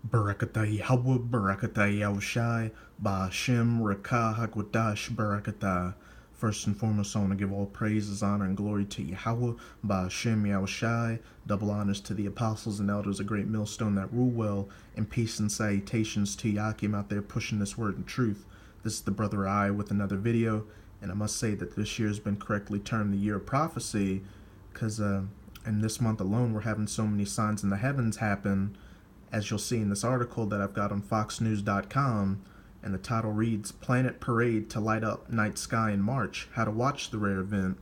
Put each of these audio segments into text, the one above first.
Barakata Yahweh, Barakata Yahushai, Ba'ashem, Rakah, Hagwadash, Barakata. First and foremost, I want to give all praises, honor, and glory to Yahweh, Ba'ashem, Yahushai. Double honors to the apostles and elders, a great millstone that rule well, and peace and salutations to Yakim out there pushing this word and truth. This is the brother I with another video, and I must say that this year has been correctly termed the year of prophecy, because in this month alone, we're having so many signs in the heavens happen, as you'll see in this article that I've got on foxnews.com, and the title reads, Planet Parade to Light Up Night Sky in March, How to Watch the Rare Event.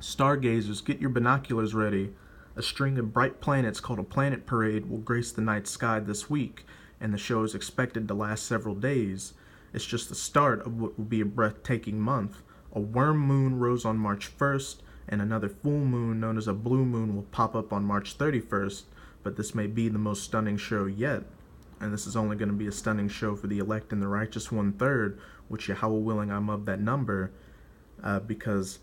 Stargazers, get your binoculars ready. A string of bright planets called a planet parade will grace the night sky this week, and the show is expected to last several days. It's just the start of what will be a breathtaking month. A worm moon rose on March 1st, and another full moon known as a blue moon will pop up on March 31st, but this may be the most stunning show yet. And this is only going to be a stunning show for the elect and the righteous 1/3, which Yahweh willing I'm of that number, because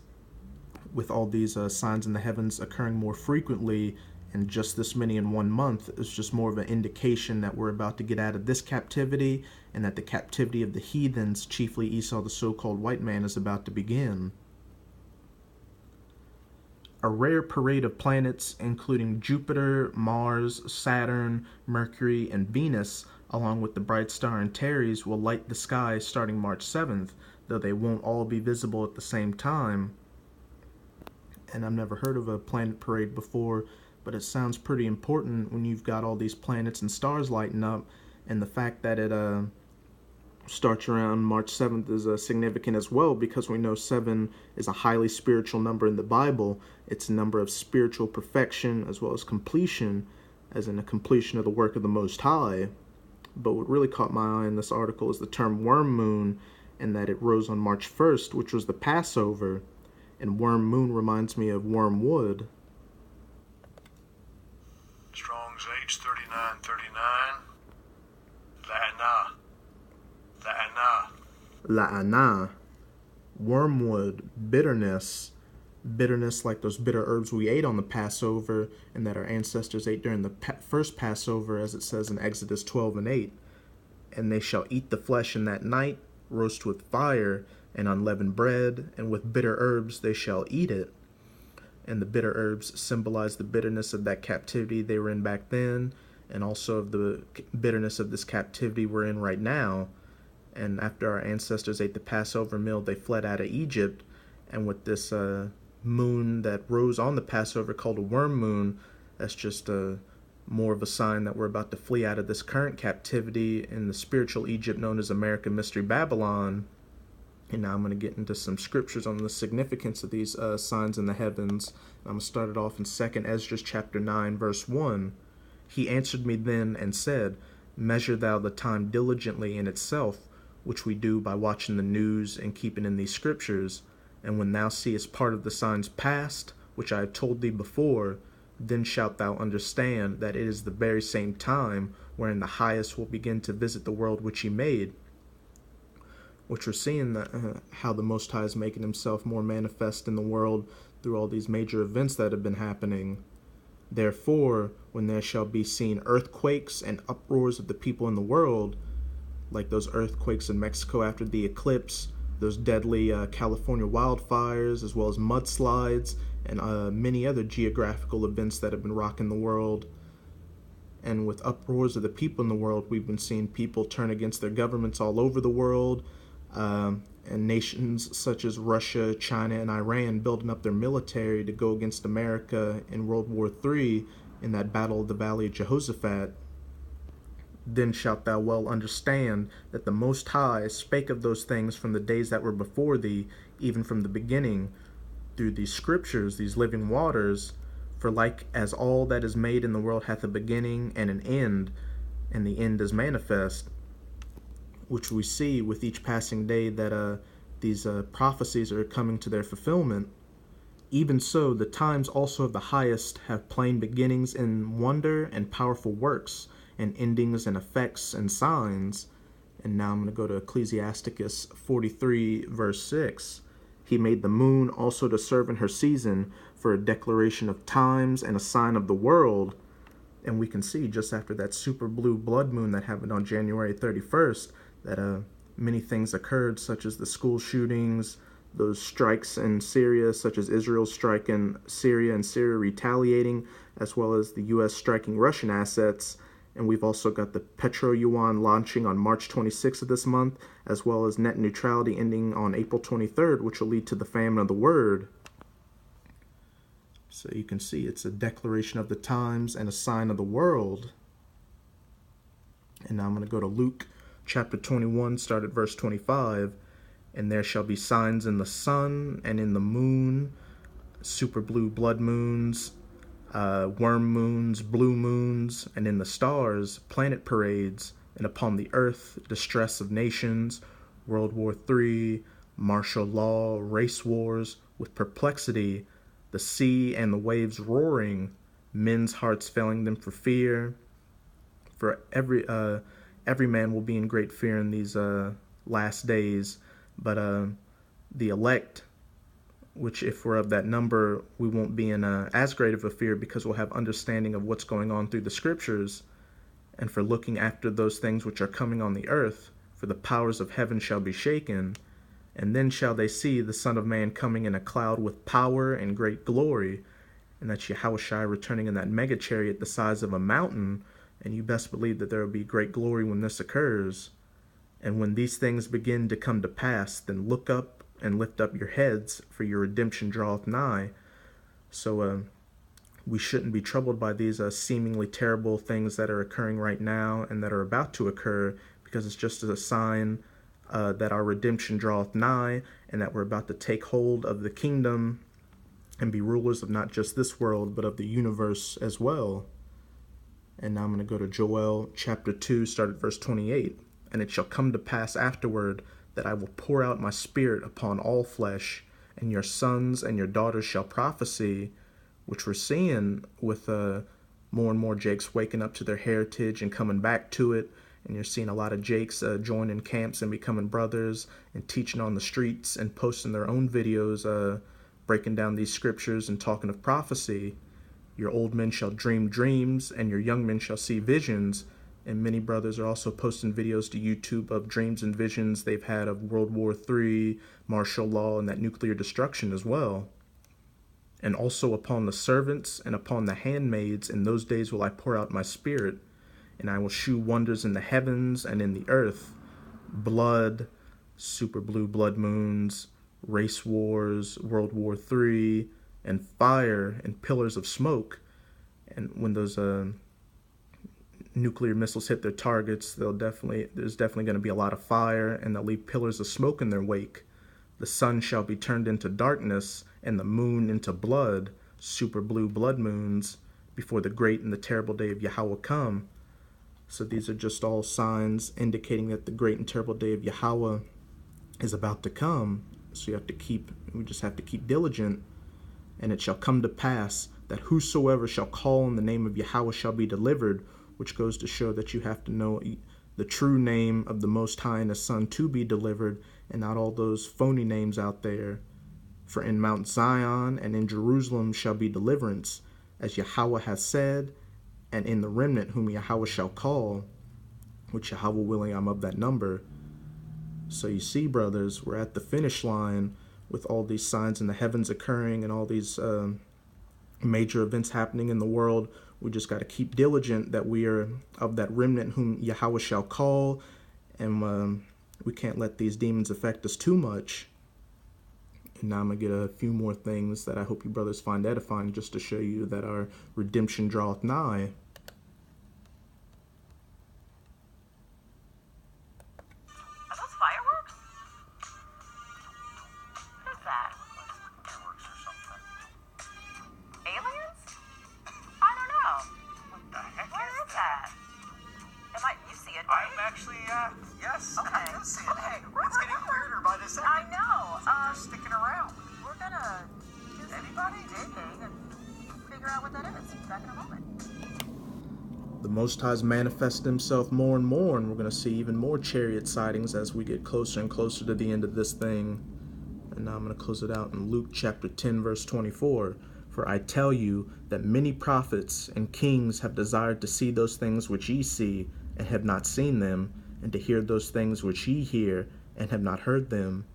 with all these signs in the heavens occurring more frequently, and just this many in 1 month, it's just more of an indication that we're about to get out of this captivity, and that the captivity of the heathens, chiefly Esau the so-called white man, is about to begin. A rare parade of planets, including Jupiter, Mars, Saturn, Mercury, and Venus, along with the bright star Antares, will light the sky starting March 7th, though they won't all be visible at the same time. And I've never heard of a planet parade before, but it sounds pretty important when you've got all these planets and stars lighting up, and the fact that it starts around March 7th is significant as well, because we know 7 is a highly spiritual number in the Bible. It's a number of spiritual perfection as well as completion, as in a completion of the work of the Most High. But what really caught my eye in this article is the term worm moon, and that it rose on March 1st, which was the Passover. And worm moon reminds me of wormwood. Strong's H3939. La'anah. La'anah. Wormwood, bitterness. Bitterness like those bitter herbs we ate on the Passover, and that our ancestors ate during the first Passover, as it says in Exodus 12:8. And they shall eat the flesh in that night, roast with fire, and unleavened bread, and with bitter herbs they shall eat it. And the bitter herbs symbolize the bitterness of that captivity they were in back then, and also of the bitterness of this captivity we're in right now. And after our ancestors ate the Passover meal, they fled out of Egypt, and with this moon that rose on the Passover called a worm moon, that's just more of a sign that we're about to flee out of this current captivity in the spiritual Egypt known as American Mystery Babylon. And now I'm going to get into some scriptures on the significance of these signs in the heavens. I'm going to start it off in 2 Esdras chapter 9, verse 1. He answered me then and said, Measure thou the time diligently in itself, which we do by watching the news and keeping in these scriptures. And when thou seest part of the signs past, which I have told thee before, then shalt thou understand that it is the very same time wherein the highest will begin to visit the world which he made. Which we're seeing that how the Most High is making himself more manifest in the world through all these major events that have been happening. Therefore, when there shall be seen earthquakes and uproars of the people in the world, like those earthquakes in Mexico after the eclipse, those deadly California wildfires, as well as mudslides, and many other geographical events that have been rocking the world. And with uproars of the people in the world, we've been seeing people turn against their governments all over the world, and nations such as Russia, China, and Iran building up their military to go against America in World War III in that battle of the Valley of Jehoshaphat. Then shalt thou well understand that the Most High spake of those things from the days that were before thee, even from the beginning, through these scriptures, these living waters. For like as all that is made in the world hath a beginning and an end, and the end is manifest, which we see with each passing day that these prophecies are coming to their fulfillment. Even so, the times also of the highest have plain beginnings in wonder and powerful works, and endings and effects and signs. And now I'm going to go to Ecclesiasticus 43, verse 6. He made the moon also to serve in her season for a declaration of times and a sign of the world. And we can see just after that super blue blood moon that happened on January 31st that many things occurred, such as the school shootings, those strikes in Syria, such as Israel striking Syria and Syria retaliating, as well as the U.S. striking Russian assets. And we've also got the petro-yuan launching on March 26th of this month, as well as net neutrality ending on April 23rd, which will lead to the famine of the word. So you can see it's a declaration of the times and a sign of the world. And now I'm going to go to Luke chapter 21, start at verse 25. And there shall be signs in the sun and in the moon, super blue blood moons, worm moons, blue moons, and in the stars, planet parades, and upon the earth, distress of nations, World War III, martial law, race wars, with perplexity, the sea and the waves roaring, men's hearts failing them for fear. For every man will be in great fear in these last days, but the elect, which if we're of that number, we won't be in as great of a fear because we'll have understanding of what's going on through the scriptures, and for looking after those things which are coming on the earth, for the powers of heaven shall be shaken. And then shall they see the Son of Man coming in a cloud with power and great glory. And that's Yahushua returning in that mega chariot the size of a mountain. And you best believe that there will be great glory when this occurs. And when these things begin to come to pass, then look up and lift up your heads, for your redemption draweth nigh. So we shouldn't be troubled by these seemingly terrible things that are occurring right now and that are about to occur, because it's just a sign that our redemption draweth nigh, and that we're about to take hold of the kingdom and be rulers of not just this world, but of the universe as well. And now I'm going to go to Joel chapter 2, start at verse 28. And it shall come to pass afterward that I will pour out my spirit upon all flesh, and your sons and your daughters shall prophesy, which we're seeing with more and more Jakes waking up to their heritage and coming back to it. And you're seeing a lot of Jakes joining camps and becoming brothers and teaching on the streets and posting their own videos, breaking down these scriptures and talking of prophecy. Your old men shall dream dreams, and your young men shall see visions. And many brothers are also posting videos to YouTube of dreams and visions they've had of World War III, martial law, and that nuclear destruction as well. And also upon the servants and upon the handmaids in those days will I pour out my spirit. And I will shew wonders in the heavens and in the earth, blood, super blue blood moons, race wars, World War III, and fire and pillars of smoke. And when those nuclear missiles hit their targets, there's definitely going to be a lot of fire, and they'll leave pillars of smoke in their wake. The sun shall be turned into darkness, and the moon into blood, super blue blood moons, before the great and the terrible day of Yahweh come. So these are just all signs indicating that the great and terrible day of Yahweh is about to come. So we just have to keep diligent. And it shall come to pass that whosoever shall call on the name of Yahweh shall be delivered, which goes to show that you have to know the true name of the Most High and His Son to be delivered, and not all those phony names out there. For in Mount Zion and in Jerusalem shall be deliverance, as Yahweh hath said, and in the remnant whom Yahweh shall call, which Yahweh willing I'm of that number. So you see, brothers, we're at the finish line with all these signs in the heavens occurring and all these major events happening in the world. We just got to keep diligent that we are of that remnant whom Yahweh shall call, and we can't let these demons affect us too much. And now I'm going to get a few more things that I hope you brothers find edifying, just to show you that our redemption draweth nigh. Are those fireworks? What is that? Fireworks or something. Aliens? I don't know. What the heck Where is is that? You see it, I'm right? actually, yes, Okay. I do see it. Okay. It's getting weirder by the second. I know. They're sticking around. We're gonna do some Anybody? digging and figure out what that is. Back in a moment. The Most High's manifested himself more and more, and we're going to see even more chariot sightings as we get closer and closer to the end of this thing. And now I'm going to close it out in Luke chapter 10, verse 24. For I tell you that many prophets and kings have desired to see those things which ye see, and have not seen them, and to hear those things which ye hear, and have not heard them.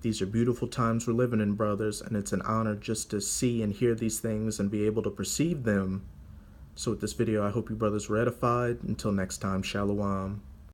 These are beautiful times we're living in, brothers, and it's an honor just to see and hear these things and be able to perceive them. So with this video, I hope you brothers were edified. Until next time, Shalom.